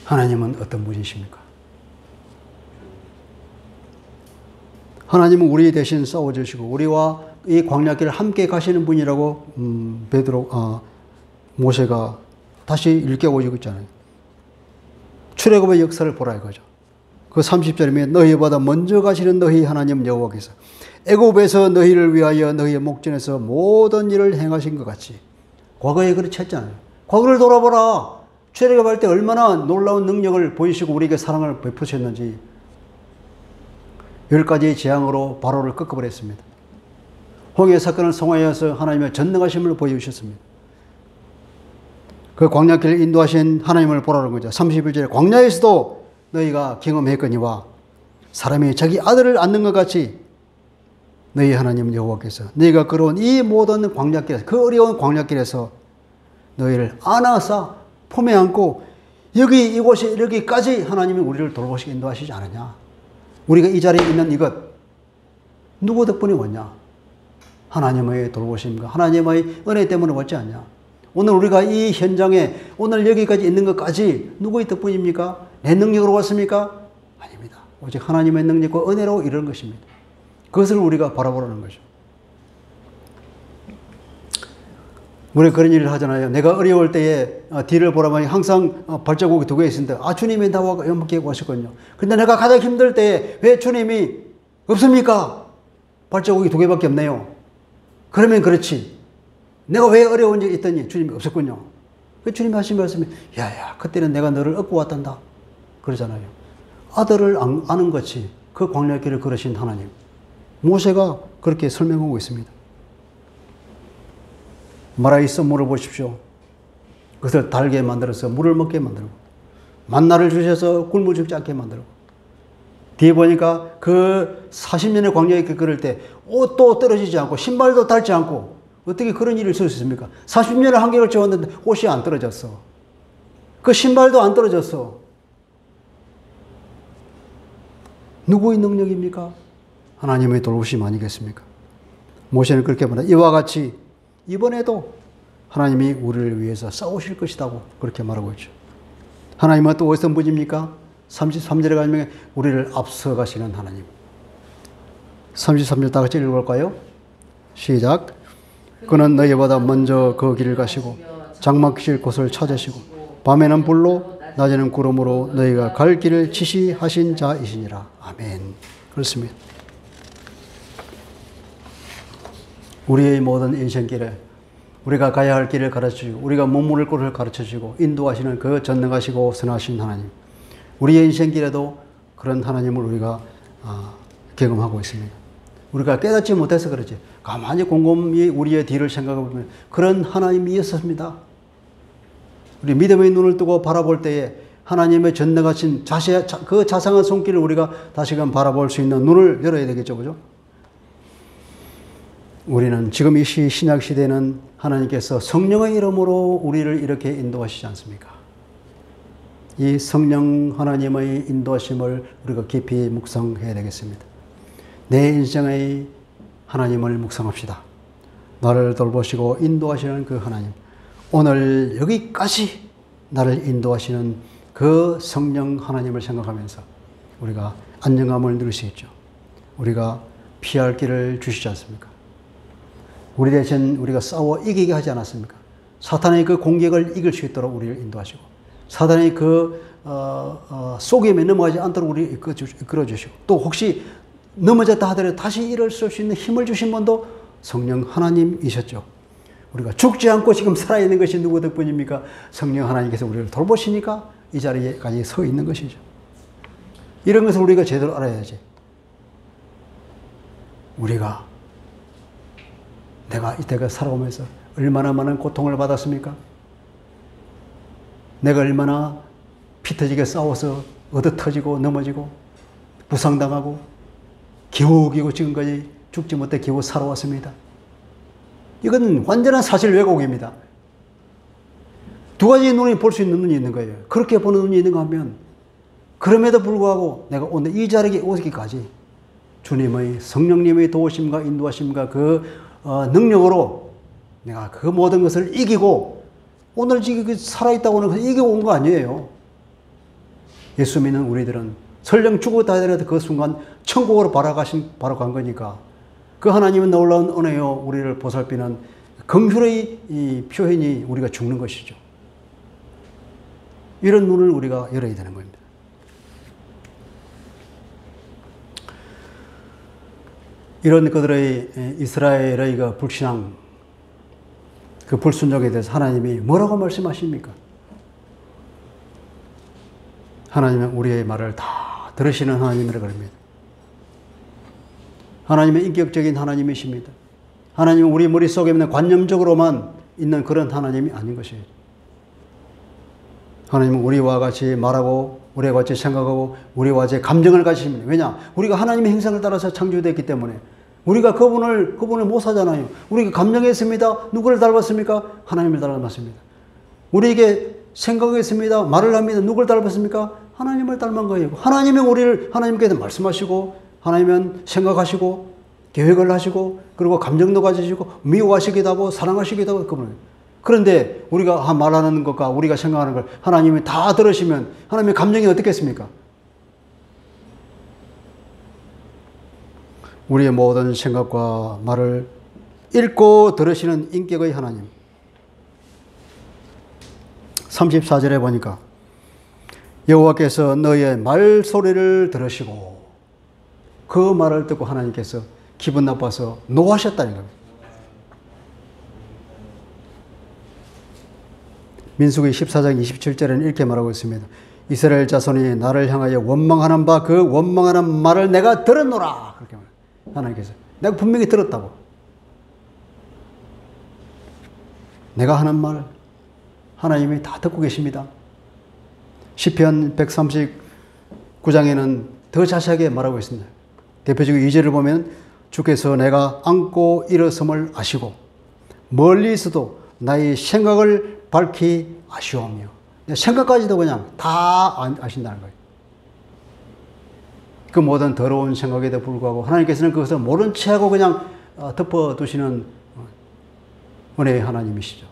Speaker 1: 하나님은 어떤 분이십니까? 하나님은 우리 대신 싸워주시고 우리와 이 광야길을 함께 가시는 분이라고 모세가 다시 일깨워주고 있잖아요. 출애굽의 역사를 보라 이거죠. 그 30절이면 너희보다 먼저 가시는 너희 하나님 여호와께서 애굽에서 너희를 위하여 너희의 목전에서 모든 일을 행하신 것 같이 과거에 그렇지 했잖아요. 과거를 돌아보라. 출애굽할 때 얼마나 놀라운 능력을 보이시고 우리에게 사랑을 베푸셨는지 10가지의 재앙으로 바로를 꺾어버렸습니다. 홍해 사건을 통하여서 하나님의 전능하심을 보여주셨습니다. 그 광야길을 인도하신 하나님을 보라는 거죠. 31절에 광야에서도 너희가 경험했거니와 사람이 자기 아들을 안는 것 같이 너희 하나님 여호와께서 너희가 걸어온 이 모든 광야길에서 그 어려운 광야길에서 너희를 안아서 품에 안고 이곳에 이르기까지 하나님이 우리를 돌보시게 인도하시지 않았냐. 우리가 이 자리에 있는 이것 누구 덕분에 왔냐? 하나님의 돌보심과 하나님의 은혜 때문에 왔지 않냐? 오늘 우리가 이 현장에 오늘 여기까지 있는 것까지 누구의 덕분입니까? 내 능력으로 왔습니까? 아닙니다. 오직 하나님의 능력과 은혜로 이런 것입니다. 그것을 우리가 바라보라는 거죠. 우리 그런 일을 하잖아요. 내가 어려울 때에 뒤를 보라면 항상 발자국이 2개 있는데 주님이 나와 함께 오셨거든요. 근데 내가 가장 힘들 때에 왜 주님이 없습니까? 발자국이 2개밖에 없네요. 그러면 그렇지. 내가 왜 어려운 일이 있더니 주님이 없었군요. 그 주님이 하신 말씀이 야야 그때는 내가 너를 얻고 왔단다. 그러잖아요. 아들을 아는 것이 그 광야길을 걸으신 하나님. 모세가 그렇게 설명하고 있습니다. 마라의 썸물을 보십시오. 그것을 달게 만들어서 물을 먹게 만들고 만나를 주셔서 굶어 죽지 않게 만들고 뒤에 보니까 그 40년의 광야에 걸을 때 옷도 떨어지지 않고 신발도 닳지 않고 어떻게 그런 일이 있을 수 있습니까? 40년을 한계를 채웠는데 옷이 안 떨어졌어. 그 신발도 안 떨어졌어. 누구의 능력입니까? 하나님의 돌보심 아니겠습니까? 모세는 그렇게 말합니다. 이와 같이 이번에도 하나님이 우리를 위해서 싸우실 것이라고 그렇게 말하고 있죠. 하나님은 또 어떤 분입니까? 33절에 가면 우리를 앞서가시는 하나님. 33절 다 같이 읽어볼까요? 시작. 그는 너희보다 먼저 그 길을 가시고 장막실 곳을 찾으시고 밤에는 불로 낮에는 구름으로 너희가 갈 길을 지시하신 자이시니라. 아멘. 그렇습니다. 우리의 모든 인생길에 우리가 가야 할 길을 가르쳐주고 우리가 머무를 곳을 가르쳐주고 인도하시는 그 전능하시고 선하신 하나님. 우리의 인생길에도 그런 하나님을 우리가 경험하고 있습니다. 우리가 깨닫지 못해서 그렇지. 가만히 곰곰이 우리의 뒤를 생각해보면 그런 하나님이었습니다. 우리 믿음의 눈을 뜨고 바라볼 때에 하나님의 전능하신 그 자상한 손길을 우리가 다시금 바라볼 수 있는 눈을 열어야 되겠죠. 그죠? 우리는 지금 이 신약 시대는 하나님께서 성령의 이름으로 우리를 이렇게 인도하시지 않습니까? 이 성령 하나님의 인도하심을 우리가 깊이 묵상해야 되겠습니다. 내 인생의 하나님을 묵상합시다. 나를 돌보시고 인도하시는 그 하나님. 오늘 여기까지 나를 인도하시는 그 성령 하나님을 생각하면서 우리가 안정감을 누릴 수 있죠. 우리가 피할 길을 주시지 않습니까? 우리 대신 우리가 싸워 이기게 하지 않았습니까? 사탄의 그 공격을 이길 수 있도록 우리를 인도하시고 사탄의 그 속임에 넘어가지 않도록 우리를 이끌어 주시고 또 혹시 넘어졌다 하더라도 다시 일어설 수 있는 힘을 주신 분도 성령 하나님이셨죠. 우리가 죽지 않고 지금 살아있는 것이 누구 덕분입니까? 성령 하나님께서 우리를 돌보시니까 이 자리에까지 서 있는 것이죠. 이런 것을 우리가 제대로 알아야지. 내가 이때가 살아오면서 얼마나 많은 고통을 받았습니까? 내가 얼마나 피 터지게 싸워서 얻어 터지고 넘어지고 부상당하고 겨우겨우 지금까지 죽지 못해 겨우 살아왔습니다. 이건 완전한 사실 왜곡입니다. 두 가지 눈이 볼 수 있는 눈이 있는 거예요. 그렇게 보는 눈이 있는가 하면 그럼에도 불구하고 내가 오늘 이 자리에 오기까지 주님의 성령님의 도우심과 인도하심과 그 능력으로 내가 그 모든 것을 이기고 오늘 지금 살아있다고 하는 것을 이기고 온 거 아니에요. 예수 믿는 우리들은 설령 죽었다 하더라도 그 순간 천국으로 바로 간 거니까 그 하나님은 놀라운 은혜요 우리를 보살피는 긍휼의 이 표현이 우리가 죽는 것이죠. 이런 눈을 우리가 열어야 되는 겁니다. 이런 그들의 이스라엘의 그 불신앙, 그 불순종에 대해서 하나님이 뭐라고 말씀하십니까? 하나님은 우리의 말을 다 들으시는 하나님이라고 합니다. 하나님은 인격적인 하나님이십니다. 하나님은 우리 머릿속에 있는 관념적으로만 있는 그런 하나님이 아닌 것이에요. 하나님은 우리와 같이 말하고 우리와 같이 생각하고 우리와 같이 감정을 가지십니다. 왜냐? 우리가 하나님의 형상을 따라서 창조되었기 때문에 우리가 그분을 못 사잖아요. 우리가 감정했습니다. 누구를 닮았습니까? 하나님을 닮았습니다. 우리에게 생각했습니다. 말을 합니다. 누구를 닮았습니까? 하나님을 닮은 거예요. 하나님이 하나님께서 말씀하시고 하나님은 생각하시고 계획을 하시고 그리고 감정도 가지시고 미워하시기도 하고 사랑하시기도 하고 그분을. 그런데 우리가 말하는 것과 우리가 생각하는 걸 하나님이 다 들으시면 하나님의 감정이 어떻겠습니까? 우리의 모든 생각과 말을 읽고 들으시는 인격의 하나님. 34절에 보니까 여호와께서 너희의 말소리를 들으시고 그 말을 듣고 하나님께서 기분 나빠서 노하셨다는 겁니다. 민수기 14장 27절에는 이렇게 말하고 있습니다. 이스라엘 자손이 나를 향하여 원망하는 바 그 원망하는 말을 내가 들었노라. 그렇게 말해요. 하나님께서. 내가 분명히 들었다고. 내가 하는 말 하나님이 다 듣고 계십니다. 시편 139장에는 더 자세하게 말하고 있습니다. 대표적으로 2절을 보면 주께서 내가 앉고 일어섬을 아시고 멀리 있어도 나의 생각을 밝히 아시오며 생각까지도 그냥 다 아신다는 거예요. 그 모든 더러운 생각에도 불구하고 하나님께서는 그것을 모른 체하고 그냥 덮어두시는 은혜의 하나님이시죠.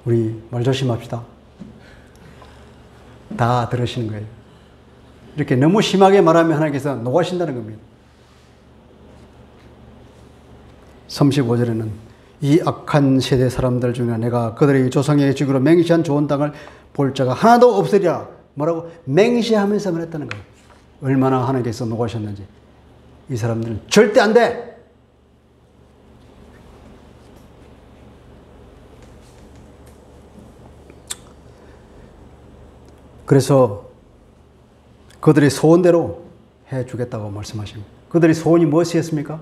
Speaker 1: 우리 말 조심합시다. 다 들으시는 거예요. 이렇게 너무 심하게 말하면 하나님께서 노하신다는 겁니다. 35절에는 이 악한 세대 사람들 중에 내가 그들의 조상에게 주기로 맹세한 좋은 땅을 볼 자가 하나도 없으리라. 뭐라고? 맹세하면서 말했다는 거예요. 얼마나 하나님께서 노하셨는지. 이 사람들은 절대 안 돼! 그래서 그들의 소원대로 해주겠다고 말씀하십니다. 그들의 소원이 무엇이었습니까?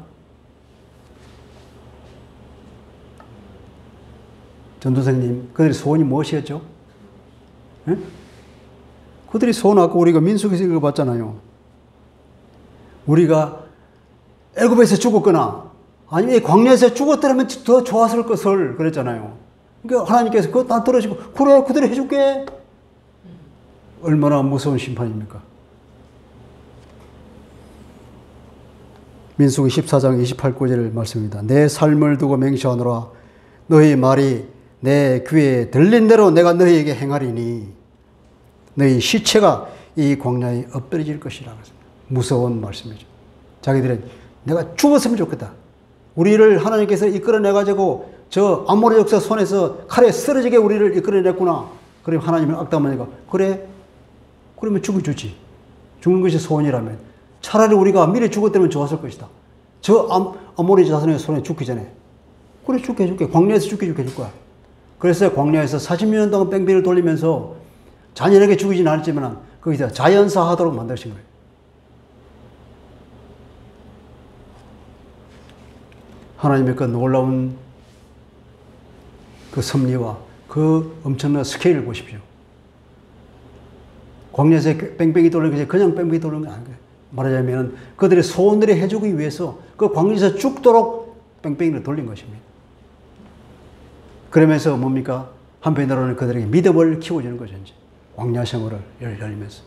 Speaker 1: 전도사님, 그들의 소원이 무엇이었죠? 네? 그들의 소원 아까 우리가 민수기에서 읽어봤잖아요. 우리가 애굽에서 죽었거나 아니면 이 광야에서 죽었더라면 더 좋았을 것을 그랬잖아요. 그러니까 하나님께서 그거 다 들으시고 그래 그대로 해줄게. 얼마나 무서운 심판입니까? 민수기 14장 28구절 말씀입니다. 내 삶을 두고 맹세하노라. 너희 말이 내 귀에 들린 대로 내가 너희에게 행하리니 너희 시체가 이 광야에 엎드려질 것이라. 무서운 말씀이죠. 자기들은 내가 죽었으면 좋겠다. 우리를 하나님께서 이끌어내가지고 저 아모리 역사 손에서 칼에 쓰러지게 우리를 이끌어냈구나. 그러면 하나님을 악담하니까 그래? 그러면 죽여주지. 죽는 것이 소원이라면 차라리 우리가 미리 죽었다면 좋았을 것이다. 저 아모리 자손의 손에 죽기 전에 그래 죽게 해줄게. 광야에서 죽게 해줄 거야. 그래서 광야에서 40년 동안 뺑뺑이를 돌리면서 잔인하게 죽이진 않았지만 거기서 자연사하도록 만드신 거예요. 하나님의 그 놀라운 그 섭리와 그 엄청난 스케일을 보십시오. 광야에서 뺑뺑이 돌리는 것이 그냥 뺑뺑이 돌리는 게 아니에요. 말하자면 그들의 소원들을 해주기 위해서 그 광야에서 죽도록 뺑뺑이를 돌린 것입니다. 그러면서 뭡니까? 한편으로는 그들에게 믿음을 키워주는 거죠. 이제 광야 생활을 열리면서.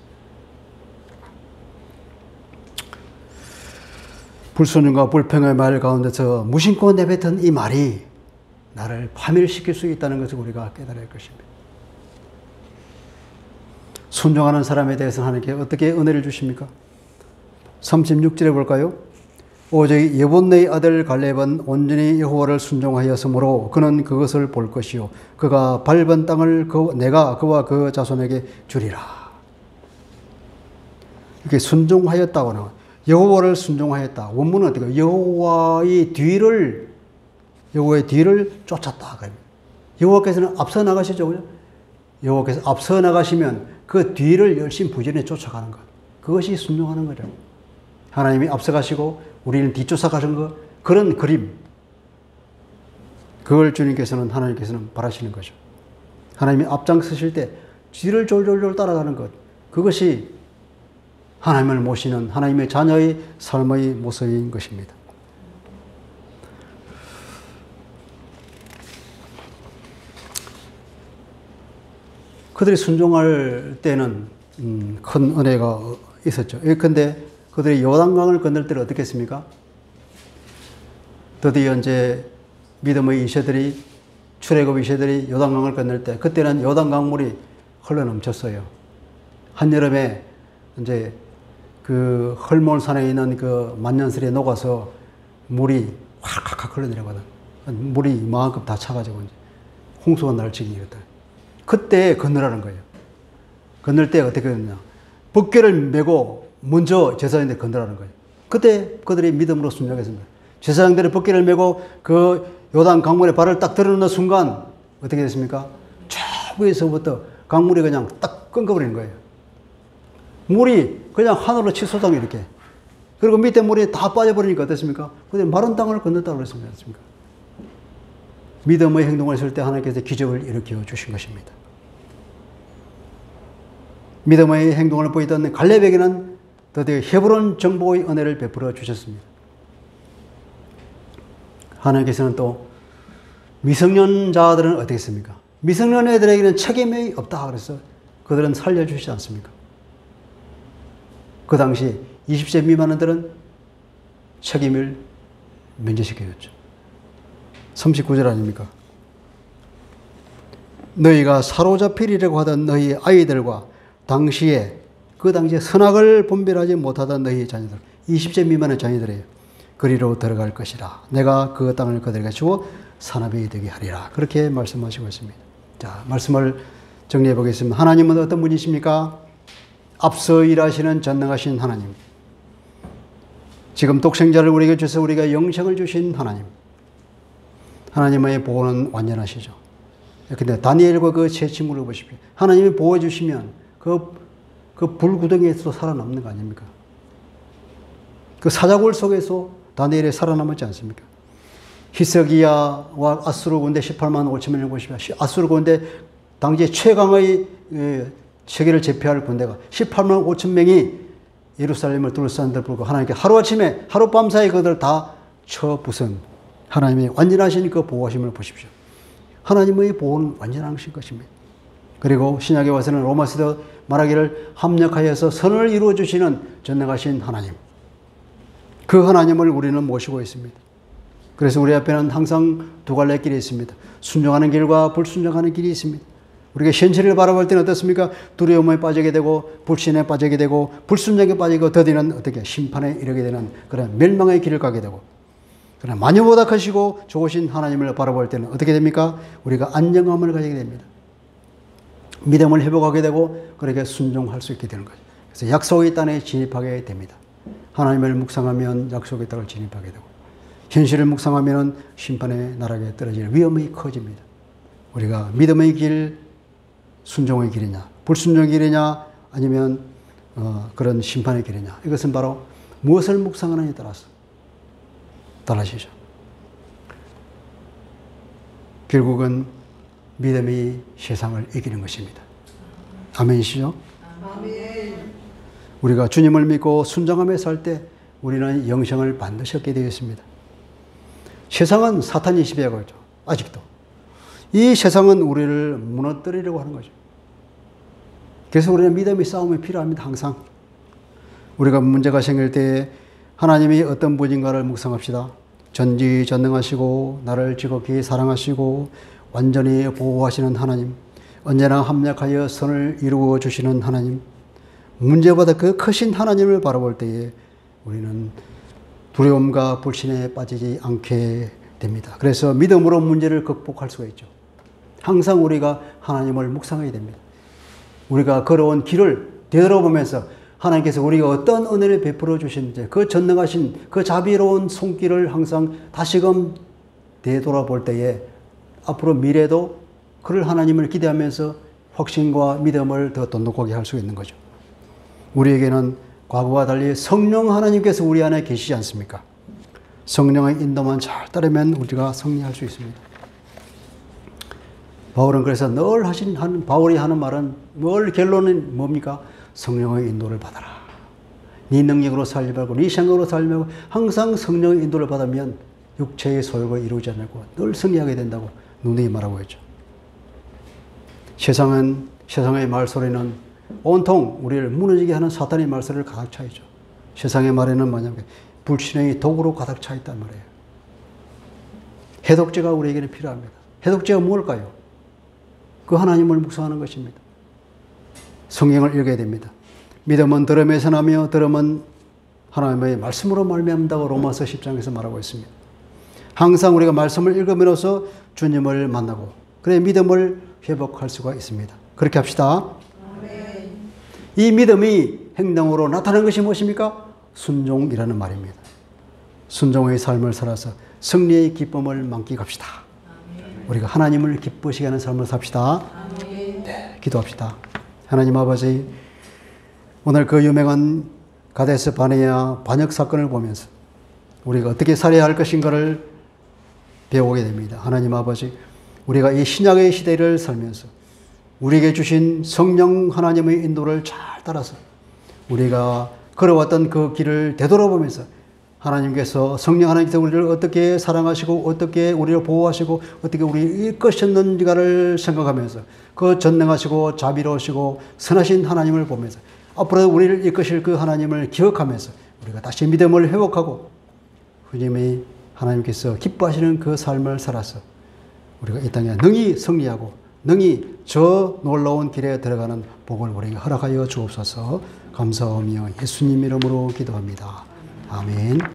Speaker 1: 불순종과 불평의 말 가운데서 무심코 내뱉은 이 말이 나를 파멸시킬 수 있다는 것을 우리가 깨달아야 할 것입니다. 순종하는 사람에 대해서 하나님께 어떻게 은혜를 주십니까? 36절에 볼까요? 오직 예본네의 아들 갈렙은 온전히 여호와를 순종하였으므로 그는 그것을 볼 것이요 그가 밟은 땅을 내가 그와 그 자손에게 주리라. 이렇게 순종하였다고 나와요. 여호와를 순종하였다. 원문은 어떻게? 여호와의 뒤를 쫓았다. 여호와께서는 앞서 나가시죠. 여호와께서 앞서 나가시면 그 뒤를 열심히 부지런히 쫓아가는 것. 그것이 순종하는 거죠. 하나님이 앞서 가시고 우리는 뒤쫓아가는 것. 그런 그림. 그걸 하나님께서는 바라시는 거죠. 하나님이 앞장서실 때 뒤를 졸졸졸 따라가는 것. 그것이 하나님을 모시는 하나님의 자녀의 삶의 모습인 것입니다. 그들이 순종할 때는 큰 은혜가 있었죠. 그런데 그들이 요단강을 건널 때는 어떻게 했습니까? 드디어 이제 믿음의 이세들이 출애굽 이세들이 요단강을 건널 때 그때는 요단강물이 흘러 넘쳤어요. 한여름에 이제 그 헐몬산에 있는 그 만년설에 녹아서 물이 확 흘러내려거든. 물이 이만큼 다 차가지고 이제 홍수가 날 지경이었다. 그때 건너라는 거예요. 건널 때 어떻게 했느냐. 법궤를 메고 먼저 제사장들이 건너라는 거예요. 그때 그들이 믿음으로 순종했습니다. 제사장들이 법궤를 메고 그 요단 강물에 발을 딱 들어놓는 순간 어떻게 됐습니까? 저 위에서부터 강물이 그냥 딱 끊겨버리는 거예요. 물이 그냥 하늘로 치솟아 이렇게. 그리고 밑에 물이 다 빠져버리니까 어떻습니까? 근데 마른 땅을 건넜다고 그랬습니다. 믿음의 행동을 했을 때 하나님께서 기적을 일으켜 주신 것입니다. 믿음의 행동을 보이던 갈렙에게는 드디어 헤브론 정복의 은혜를 베풀어 주셨습니다. 하나님께서는 또 미성년자들은 어떻게 했습니까? 미성년 애들에게는 책임이 없다 그래서 그들은 살려주시지 않습니까? 그 당시 20세 미만들은 책임을 면제시켜줬죠. 39절 아닙니까? 너희가 사로잡히리라고 하던 너희 아이들과 그 당시에 선악을 분별하지 못하던 너희 자녀들, 20세 미만의 자녀들이에요. 그리로 들어갈 것이라. 내가 그 땅을 그들에게 주어 산업이 되게 하리라. 그렇게 말씀하시고 있습니다. 자, 말씀을 정리해 보겠습니다. 하나님은 어떤 분이십니까? 앞서 일하시는 전능하신 하나님. 지금 독생자를 우리에게 주셔서 우리가 영생을 주신 하나님. 하나님의 보호는 완전하시죠. 근데 다니엘과 그 세 친구를 보십시오. 하나님이 보호해 주시면 그 불구덩이에서 살아남는 거 아닙니까? 그 사자굴 속에서 다니엘이 살아남았지 않습니까? 히스기야와 아수르 군대 18만 5천 명을 보십시오. 아수르 군대 당시 최강의 세계를 제패할 군대가 18만 5천 명이 예루살렘을 둘러싼 데 불구하고 하나님께 하루아침에 하룻밤 사이 그들 다 쳐부순 하나님의 완전하신 그 보호하심을 보십시오. 하나님의 보호는 완전하신 것입니다. 그리고 신약에 와서는 로마서도 말하기를 합력하여서 선을 이루어 주시는 전능하신 하나님. 그 하나님을 우리는 모시고 있습니다. 그래서 우리 앞에는 항상 두 갈래 길이 있습니다. 순종하는 길과 불순종하는 길이 있습니다. 우리가 현실을 바라볼 때는 어떻습니까? 두려움에 빠지게 되고 불신에 빠지게 되고 불순종에 빠지고 더디는 어떻게 심판에 이르게 되는 그런 멸망의 길을 가게 되고, 그러나 마녀보다 크시고 좋으신 하나님을 바라볼 때는 어떻게 됩니까? 우리가 안정감을 가지게 됩니다. 믿음을 회복하게 되고 그렇게 순종할 수 있게 되는 거죠. 그래서 약속의 땅에 진입하게 됩니다. 하나님을 묵상하면 약속의 땅을 진입하게 되고 현실을 묵상하면 심판의 나락에 떨어질 위험이 커집니다. 우리가 믿음의 길, 순종의 길이냐, 불순종의 길이냐, 아니면 그런 심판의 길이냐. 이것은 바로 무엇을 묵상하느냐에 따라서 달라지죠. 결국은 믿음이 세상을 이기는 것입니다. 아멘이시죠? 아멘. 우리가 주님을 믿고 순종하며 살 때 우리는 영생을 반드시 얻게 되겠습니다. 세상은 사탄이 지배하고 있죠. 아직도. 이 세상은 우리를 무너뜨리려고 하는 거죠. 그래서 우리는 믿음의 싸움이 필요합니다. 항상. 우리가 문제가 생길 때 하나님이 어떤 분인가를 묵상합시다. 전지전능하시고 나를 지극히 사랑하시고 완전히 보호하시는 하나님, 언제나 합력하여 선을 이루어 주시는 하나님, 문제보다 그 크신 하나님을 바라볼 때에 우리는 두려움과 불신에 빠지지 않게 됩니다. 그래서 믿음으로 문제를 극복할 수가 있죠. 항상 우리가 하나님을 묵상해야 됩니다. 우리가 걸어온 길을 되돌아보면서 하나님께서 우리가 어떤 은혜를 베풀어 주시는지 그 전능하신 그 자비로운 손길을 항상 다시금 되돌아볼 때에 앞으로 미래도 그를 하나님을 기대하면서 확신과 믿음을 더 돈독하게 할 수 있는 거죠. 우리에게는 과거와 달리 성령 하나님께서 우리 안에 계시지 않습니까? 성령의 인도만 잘 따르면 우리가 승리할 수 있습니다. 바울은 그래서 늘 바울이 하는 말은 결론은 뭡니까? 성령의 인도를 받아라. 네 능력으로 살지 말고 네 생각으로 살지 말고 항상 성령의 인도를 받으면 육체의 소욕을 이루지 않고 늘 승리하게 된다고 누누이 말하고 있죠. 세상의 말소리는 온통 우리를 무너지게 하는 사탄의 말소리를 가득 차 있죠. 세상의 말에는 만약에 불신의 독으로 가득 차 있단 말이에요. 해독제가 우리에게는 필요합니다. 해독제가 무엇일까요? 그 하나님을 묵상하는 것입니다. 성경을 읽어야 됩니다. 믿음은 들음에서 나며 들음은 하나님의 말씀으로 말미암는다고 로마서 10장에서 말하고 있습니다. 항상 우리가 말씀을 읽음으로써 주님을 만나고 그래 믿음을 회복할 수가 있습니다. 그렇게 합시다. 아멘. 이 믿음이 행동으로 나타나는 것이 무엇입니까? 순종이라는 말입니다. 순종의 삶을 살아서 승리의 기쁨을 만끽합시다. 아멘. 우리가 하나님을 기쁘시게 하는 삶을 삽시다. 아멘. 네, 기도합시다. 하나님 아버지, 오늘 그 유명한 가데스 바네아 반역 사건을 보면서 우리가 어떻게 살아야 할 것인가를 배우게 됩니다. 하나님 아버지, 우리가 이 신약의 시대를 살면서 우리에게 주신 성령 하나님의 인도를 잘 따라서 우리가 걸어왔던 그 길을 되돌아보면서 하나님께서 성령 하나님께서 우리를 어떻게 사랑하시고 어떻게 우리를 보호하시고 어떻게 우리를 이끄셨는지를 생각하면서 그 전능하시고 자비로우시고 선하신 하나님을 보면서 앞으로 우리를 이끄실 그 하나님을 기억하면서 우리가 다시 믿음을 회복하고 주님이 하나님께서 기뻐하시는 그 삶을 살아서 우리가 이 땅에 능히 승리하고 능히 저 놀라운 길에 들어가는 복을 우리에게 허락하여 주옵소서. 감사하며 예수님 이름으로 기도합니다. 아멘.